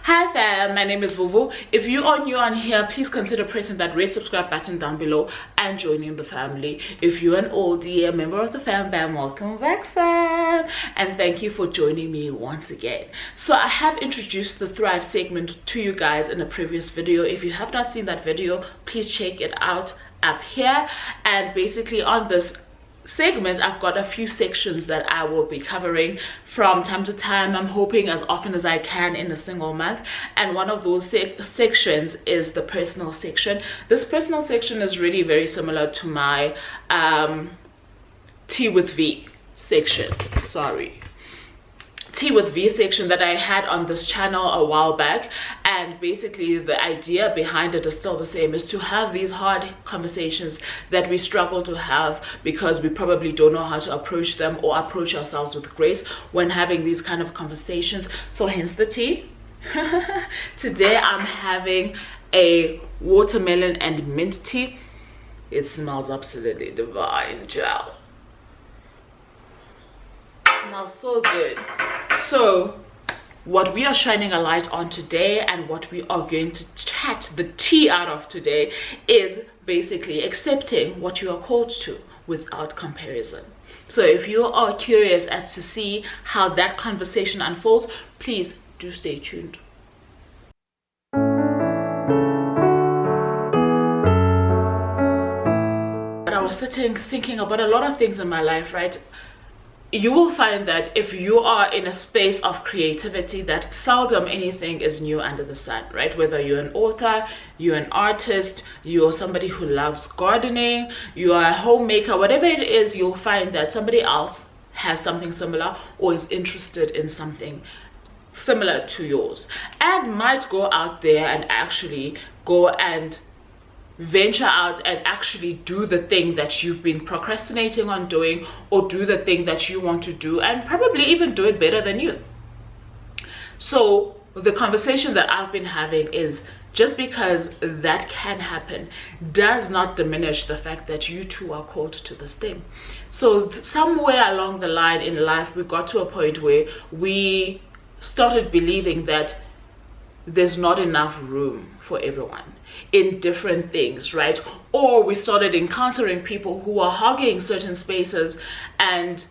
Hi fam, my name is Vuvu. If you are new on here, please consider pressing that red subscribe button down below and joining the family. If you're an oldie, a member of the fam, welcome back fam, and thank you for joining me once again. So I have introduced the Thrive segment to you guys in a previous video. If you have not seen that video, please check it out up here. And basically on this segment, I've got a few sections that I will be covering from time to time. I'm hoping as often as I can in a single month, and one of those sections is the personal section. This personal section is really very similar to my Tea with V section, Tea with V section that I had on this channel a while back. And basically the idea behind it is still the same, is to have these hard conversations that we struggle to have because we probably don't know how to approach them or approach ourselves with grace when having these kind of conversations. So hence the tea. Today I'm having a watermelon and mint tea. It smells absolutely divine, gel. It smells so good. So what we are shining a light on today and what we are going to chat the tea out of today is basically accepting what you are called to without comparison. So if you are curious as to see how that conversation unfolds, please do stay tuned. I was sitting thinking about a lot of things in my life, right? You will find that if you are in a space of creativity, that seldom anything is new under the sun, right? Whether you're an author, you're an artist, you're somebody who loves gardening, you are a homemaker, whatever it is, you'll find that somebody else has something similar or is interested in something similar to yours and might go out there and actually go and venture out and actually do the thing that you've been procrastinating on doing, or do the thing that you want to do and probably even do it better than you. So the conversation that I've been having is, just because that can happen does not diminish the fact that you too are called to this thing. So somewhere along the line in life, we got to a point where we started believing that there's not enough room for everyone in different things, right? Or we started encountering people who are hogging certain spaces and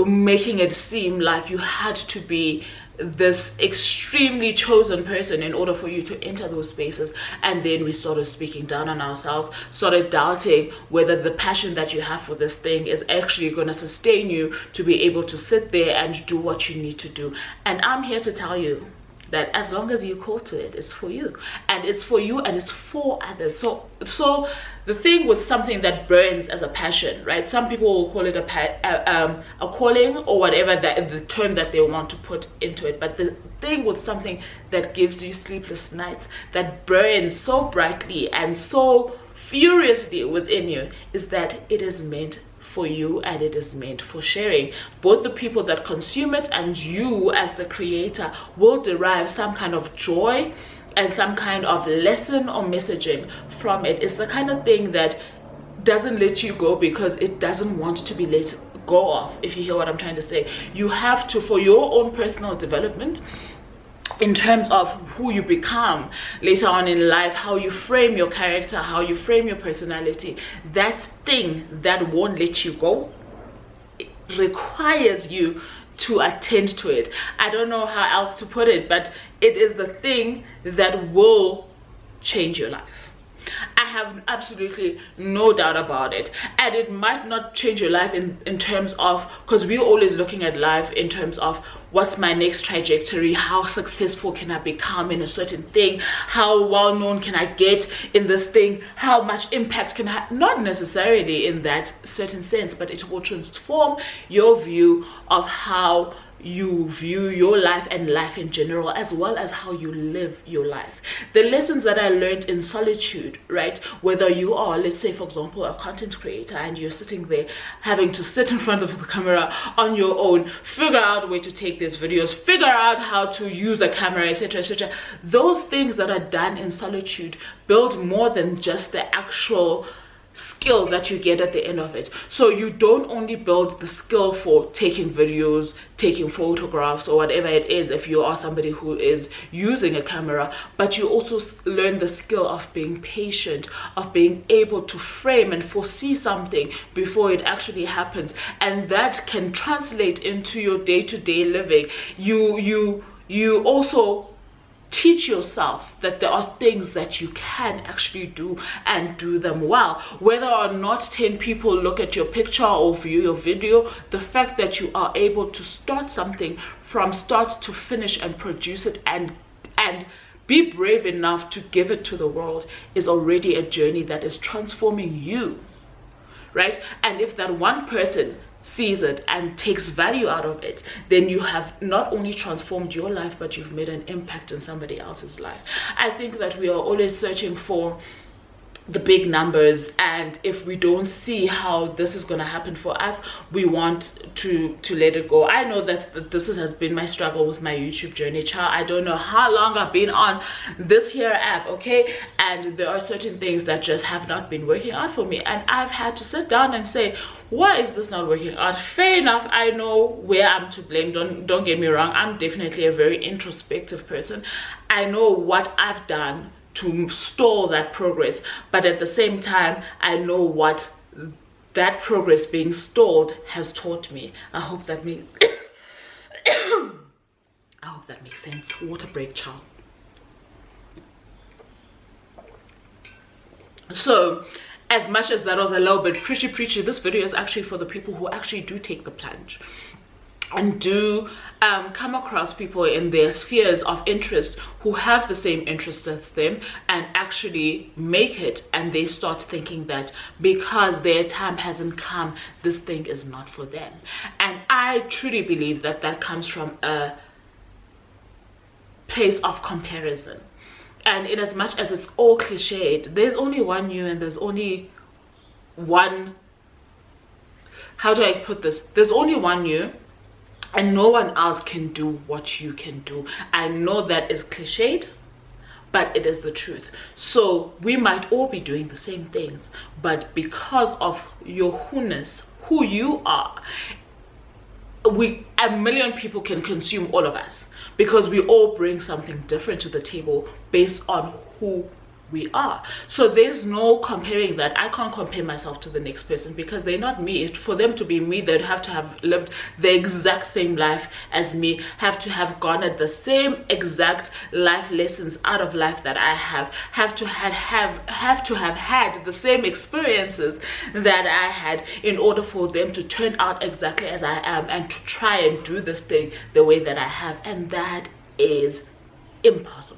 making it seem like you had to be this extremely chosen person in order for you to enter those spaces. And then we started speaking down on ourselves, started doubting whether the passion that you have for this thing is actually going to sustain you to be able to sit there and do what you need to do. And I'm here to tell you that as long as you call to it, it's for you, and it's for you, and it's for others. So the thing with something that burns as a passion, right? Some people will call it a calling or whatever the term that they want to put into it. But the thing with something that gives you sleepless nights, that burns so brightly and so furiously within you, is that it is meant for you and it is meant for sharing. Both the people that consume it and you as the creator will derive some kind of joy and some kind of lesson or messaging from it. It's the kind of thing that doesn't let you go because it doesn't want to be let go of, if you hear what I'm trying to say. You have to, for your own personal development, in terms of who you become later on in life, how you frame your character, how you frame your personality, that thing that won't let you go, it requires you to attend to it. I don't know how else to put it, but it is the thing that will change your life. I have absolutely no doubt about it. And it might not change your life in terms of, because we're always looking at life in terms of what's my next trajectory, how successful can I become in a certain thing, how well known can I get in this thing, how much impact can I, not necessarily in that certain sense, but it will transform your view of how you view your life and life in general, as well as how you live your life. The lessons that I learned in solitude, right? Whether you are, let's say for example, a content creator and you're sitting there having to sit in front of the camera on your own, figure out a way to take these videos, figure out how to use a camera, etc., etc. Those things that are done in solitude build more than just the actual skill that you get at the end of it. So you don't only build the skill for taking videos, taking photographs, or whatever it is if you are somebody who is using a camera, but you also learn the skill of being patient, of being able to frame and foresee something before it actually happens, and that can translate into your day-to-day living. You also teach yourself that there are things that you can actually do and do them well. Whether or not 10 people look at your picture or view your video, the fact that you are able to start something from start to finish and produce it and be brave enough to give it to the world is already a journey that is transforming you, right? And if that one person sees it and takes value out of it, then you have not only transformed your life, but you've made an impact in somebody else's life. I think that we are always searching for the big numbers, and if we don't see how this is going to happen for us, we want to let it go. I know that this has been my struggle with my YouTube journey, child. I don't know how long I've been on this here app, okay, and there are certain things that just have not been working out for me, and I've had to sit down and say, why is this not working out? Fair enough, I know where I'm to blame. Don't get me wrong, I'm definitely a very introspective person. I know what I've done to stall that progress, but at the same time I know what that progress being stalled has taught me. I hope that makes I hope that makes sense. Water break, child. So as much as that was a little bit preachy, this video is actually for the people who actually do take the plunge and do come across people in their spheres of interest who have the same interests as them and actually make it, and they start thinking that because their time hasn't come, this thing is not for them. And I truly believe that that comes from a place of comparison. And in as much as it's all cliched, there's only one you, and there's only one, how do I put this, there's only one you, and no one else can do what you can do. I know that is cliched, but it is the truth. So we might all be doing the same things, but because of your who-ness, who you are, a million people can consume all of us, because we all bring something different to the table based on who we are. So there's no comparing that. I can't compare myself to the next person because they're not me. For them to be me, they'd have to have lived the exact same life as me, have to have garnered the same exact life lessons out of life that I have to have had the same experiences that I had in order for them to turn out exactly as I am and to try and do this thing the way that I have. And that is impossible.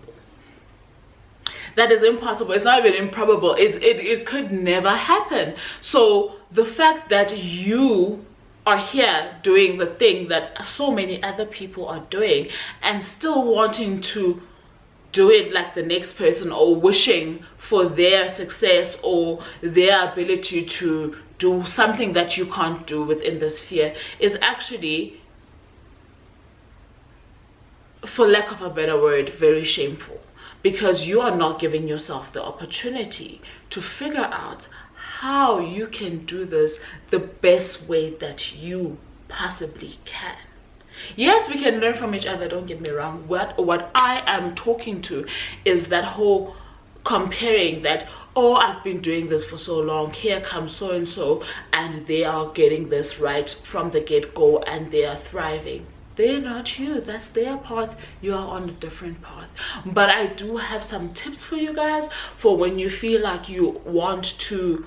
That is impossible. It's not even improbable. It could never happen. So the fact that you are here doing the thing that so many other people are doing and still wanting to do it like the next person, or wishing for their success or their ability to do something that you can't do within this sphere, is actually, for lack of a better word, very shameful. Because you are not giving yourself the opportunity to figure out how you can do this the best way that you possibly can. Yes, we can learn from each other, don't get me wrong. What I am talking to is that whole comparing, that, oh, I've been doing this for so long, here comes so and so, and they are getting this right from the get-go and they are thriving. They're not you. That's their path. You are on a different path. But I do have some tips for you guys for when you feel like you want to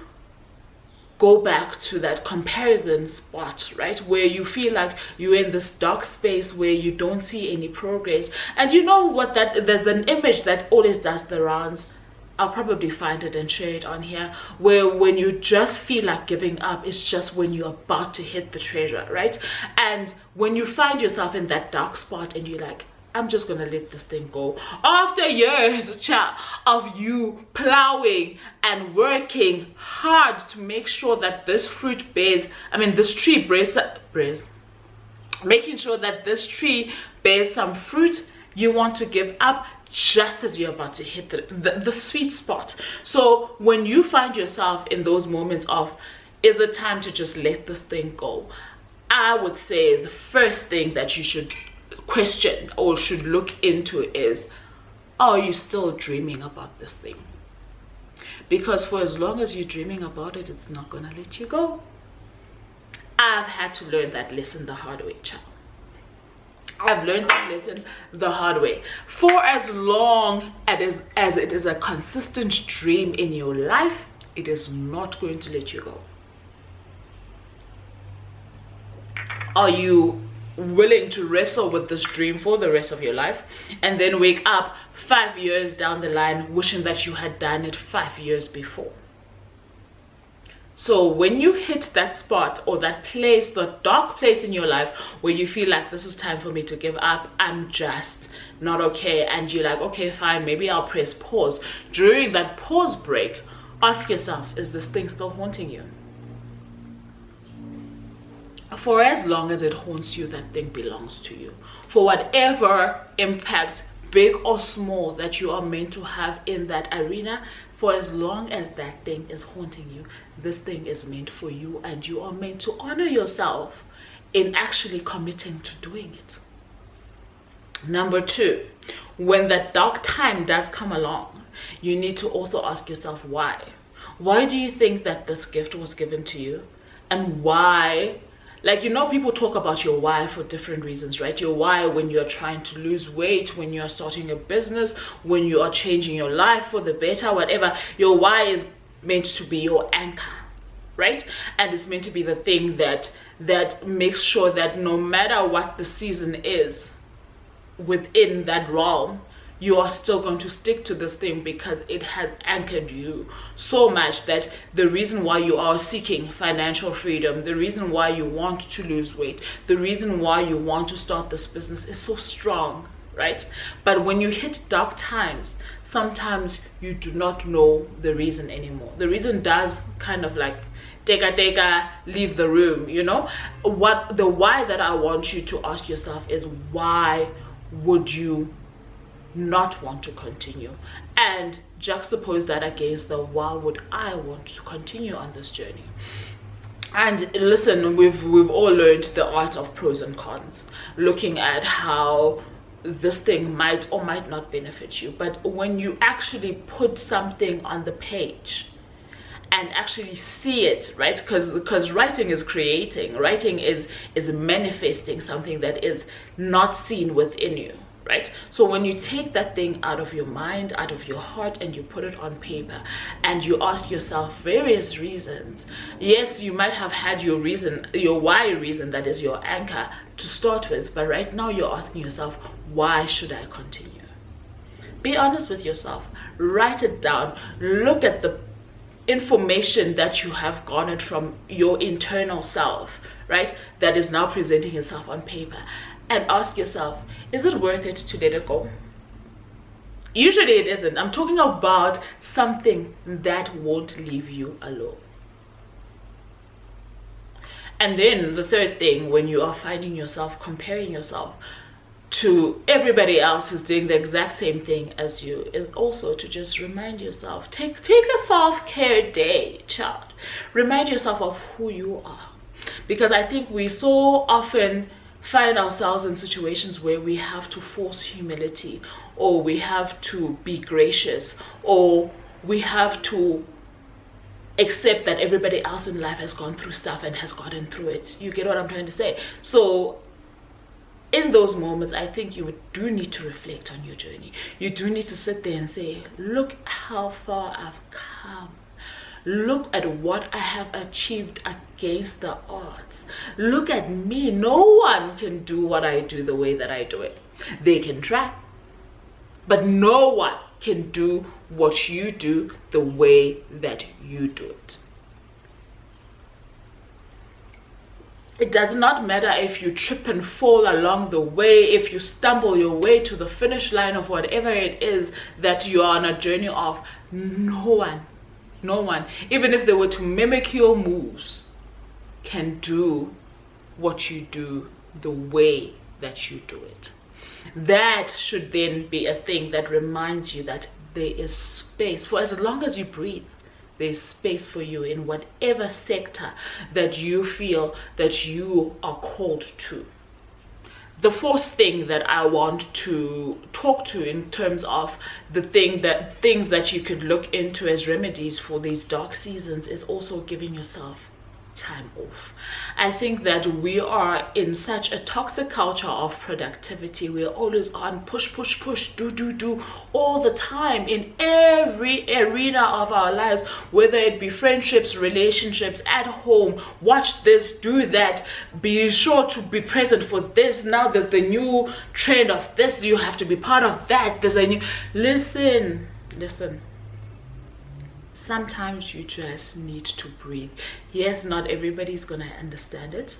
go back to that comparison spot, right, where you feel like you're in this dark space where you don't see any progress. And you know what, that there's an image that always does the rounds. I'll probably find it and share it on here, where when you just feel like giving up, it's just when you're about to hit the treasure, right? And when you find yourself in that dark spot and you're like, I'm just gonna let this thing go, after years of you plowing and working hard to make sure that this fruit bears, this tree bears, making sure that this tree bears some fruit You want to give up just as you're about to hit the sweet spot. So when you find yourself in those moments of, is it time to just let this thing go? I would say the first thing that you should question or should look into is, are you still dreaming about this thing? Because for as long as you're dreaming about it, it's not gonna let you go. I've had to learn that lesson the hard way, child. I've learned that lesson the hard way. For as long as it is a consistent dream in your life, it is not going to let you go. Are you willing to wrestle with this dream for the rest of your life and then wake up 5 years down the line wishing that you had done it 5 years before? So when you hit that spot or that place, the dark place in your life where you feel like this is time for me to give up, I'm just not okay, and you're like, okay, fine, maybe I'll press pause. During that pause break, ask yourself, is this thing still haunting you? For as long as it haunts you, that thing belongs to you. For whatever impact, big or small, that you are meant to have in that arena, for as long as that thing is haunting you, this thing is meant for you, and you are meant to honor yourself in actually committing to doing it. Number 2, when that dark time does come along, you need to also ask yourself why. Why do you think that this gift was given to you? And why? Like, you know, people talk about your why for different reasons, right? Your why when you're trying to lose weight, when you're starting a business, when you are changing your life for the better, whatever. Your why is meant to be your anchor, right? And it's meant to be the thing that makes sure that no matter what the season is within that realm, you are still going to stick to this thing because it has anchored you so much that the reason why you are seeking financial freedom, the reason why you want to lose weight, the reason why you want to start this business is so strong, right? But when you hit dark times, sometimes you do not know the reason anymore. The reason does kind of like teka, leave the room, you know? The why that I want you to ask yourself is, why would you not want to continue? And juxtapose that against the why would I want to continue on this journey. And listen, we've all learned the art of pros and cons, looking at how this thing might or might not benefit you. But when you actually put something on the page and actually see it, right? Because writing is creating, writing is manifesting something that is not seen within you, right? So when you take that thing out of your mind, out of your heart, and you put it on paper, and you ask yourself various reasons. Yes, you might have had your reason, your why reason, that is your anchor to start with, but right now you're asking yourself, why should I continue? Be honest with yourself. Write it down. Look at the information that you have garnered from your internal self, right? That is now presenting itself on paper. And ask yourself, is it worth it to let it go? Usually it isn't. I'm talking about something that won't leave you alone. And then the third thing, when you are finding yourself comparing yourself to everybody else who's doing the exact same thing as you, is also to just remind yourself, take a self-care day, child. Remind yourself of who you are. Because I think we so often find ourselves in situations where we have to force humility, or we have to be gracious, or we have to accept that everybody else in life has gone through stuff and has gotten through it. You get what I'm trying to say? So in those moments, I think you do need to reflect on your journey. You do need to sit there and say, look how far I've come. Look at what I have achieved against the odds. Look at me. No one can do what I do the way that I do it. They can try, but no one can do what you do the way that you do it. It does not matter if you trip and fall along the way, if you stumble your way to the finish line of whatever it is that you are on a journey of. No one, even if they were to mimic your moves, can do what you do the way that you do it. That should then be a thing that reminds you that there is space. For as long as you breathe, there's space for you in whatever sector that you feel that you are called to. The fourth thing that I want to talk to in terms of things that you could look into as remedies for these dark seasons is also giving yourself time off. I think that we are in such a toxic culture of productivity. We're always on push, do all the time in every arena of our lives, whether it be friendships, relationships, at home. Watch this, do that, be sure to be present for this. Now there's the new trend of this, you have to be part of that. There's a new listen. Sometimes you just need to breathe. Yes, not everybody's gonna understand it,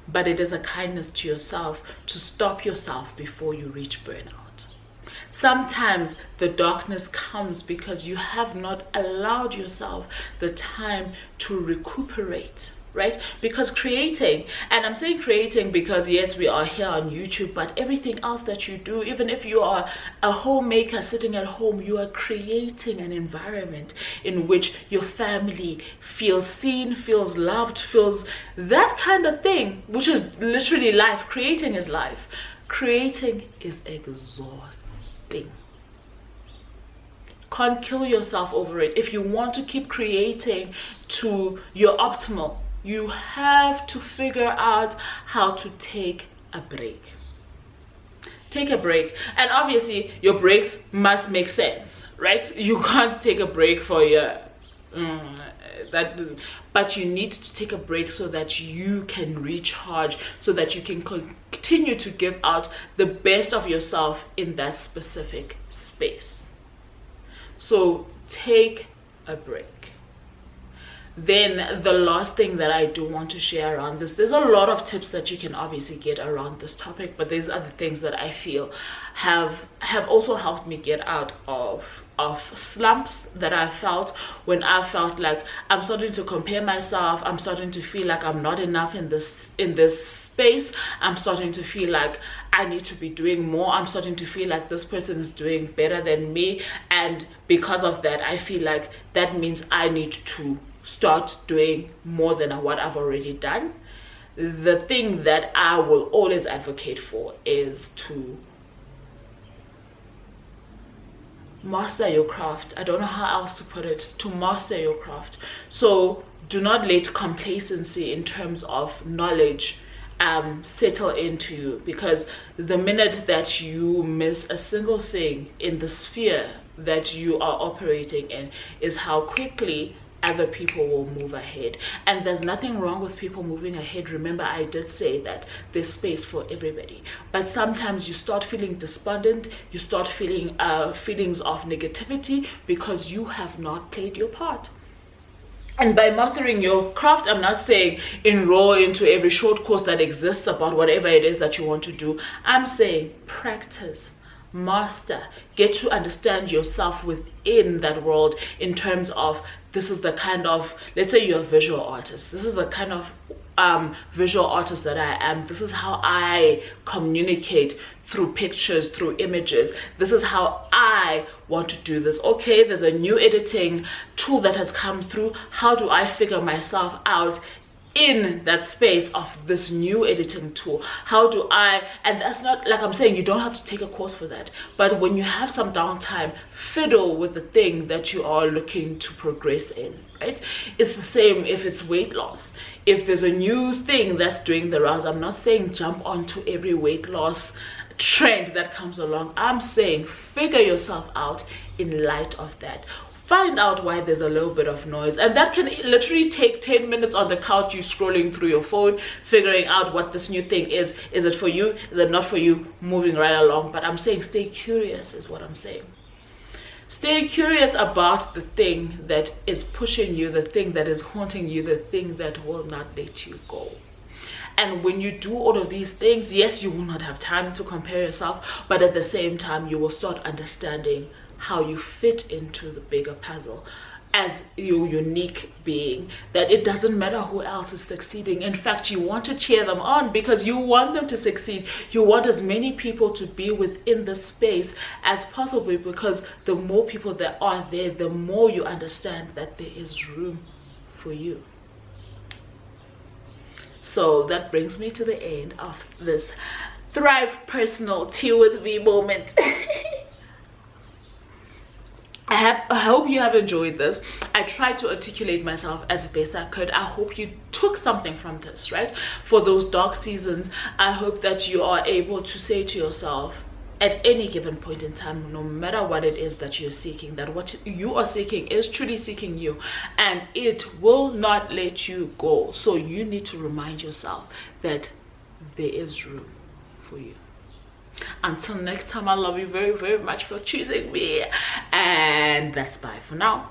but it is a kindness to yourself to stop yourself before you reach burnout. Sometimes the darkness comes because you have not allowed yourself the time to recuperate, right? Because creating, and I'm saying creating because yes, we are here on YouTube, but everything else that you do, even if you are a homemaker sitting at home, you are creating an environment in which your family feels seen, feels loved, feels that kind of thing, which is literally life. Creating is life. Creating is exhausting. Can't kill yourself over it. If you want to keep creating to your optimal, you have to figure out how to take a break. Take a break. And obviously your breaks must make sense, right? You can't take a break for your but you need to take a break so that you can recharge, so that you can continue to give out the best of yourself in that specific space. So take a break. Then the last thing that I do want to share around this, there's a lot of tips that you can obviously get around this topic, but there's other things that I feel have also helped me get out of slumps that I felt when I felt like I'm starting to compare myself. I'm starting to feel like I'm not enough in this space. I'm starting to feel like I need to be doing more. I'm starting to feel like this person is doing better than me, and because of that I feel like that means I need to start doing more than what I've already done. The thing that I will always advocate for is to master your craft. I don't know how else to put it. To master your craft. So do not let complacency in terms of knowledge settle into you, because the minute that you miss a single thing in the sphere that you are operating in is how quickly other people will move ahead. And there's nothing wrong with people moving ahead. Remember, I did say that there's space for everybody, but sometimes you start feeling despondent, you start feeling feelings of negativity because you have not played your part. And by mastering your craft, I'm not saying enroll into every short course that exists about whatever it is that you want to do. I'm saying practice, master, get to understand yourself within that world in terms of, this is the kind of, let's say you're a visual artist, this is the kind of visual artist that I am. This is how I communicate through pictures, through images. This is how I want to do this. Okay, there's a new editing tool that has come through. How do I figure myself out in that space of this new editing tool? How do I, and that's not like I'm saying you don't have to take a course for that, but when you have some downtime, fiddle with the thing that you are looking to progress in, right? It's the same if it's weight loss. If there's a new thing that's doing the rounds, I'm not saying jump onto every weight loss trend that comes along. I'm saying figure yourself out in light of that. Find out why there's a little bit of noise, and that can literally take 10 minutes on the couch, you scrolling through your phone, figuring out what this new thing is. Is it for you? Is it not for you? Moving right along. But I'm saying stay curious is what I'm saying. Stay curious about the thing that is pushing you, the thing that is haunting you, the thing that will not let you go. And when you do all of these things, yes, you will not have time to compare yourself, but at the same time you will start understanding how you fit into the bigger puzzle. as your unique being, that it doesn't matter who else is succeeding. In fact, you want to cheer them on because you want them to succeed. You want as many people to be within the space as possible, because the more people that are there, the more you understand that there is room for you. So that brings me to the end of this Thrive Personal Tea with V moment. I hope you have enjoyed this. I tried to articulate myself as best I could. I hope you took something from this, right? For those dark seasons, I hope that you are able to say to yourself at any given point in time, no matter what it is that you're seeking, that what you are seeking is truly seeking you, and it will not let you go. So you need to remind yourself that there is room for you. Until next time, I love you very, very much for choosing me, and that's bye for now.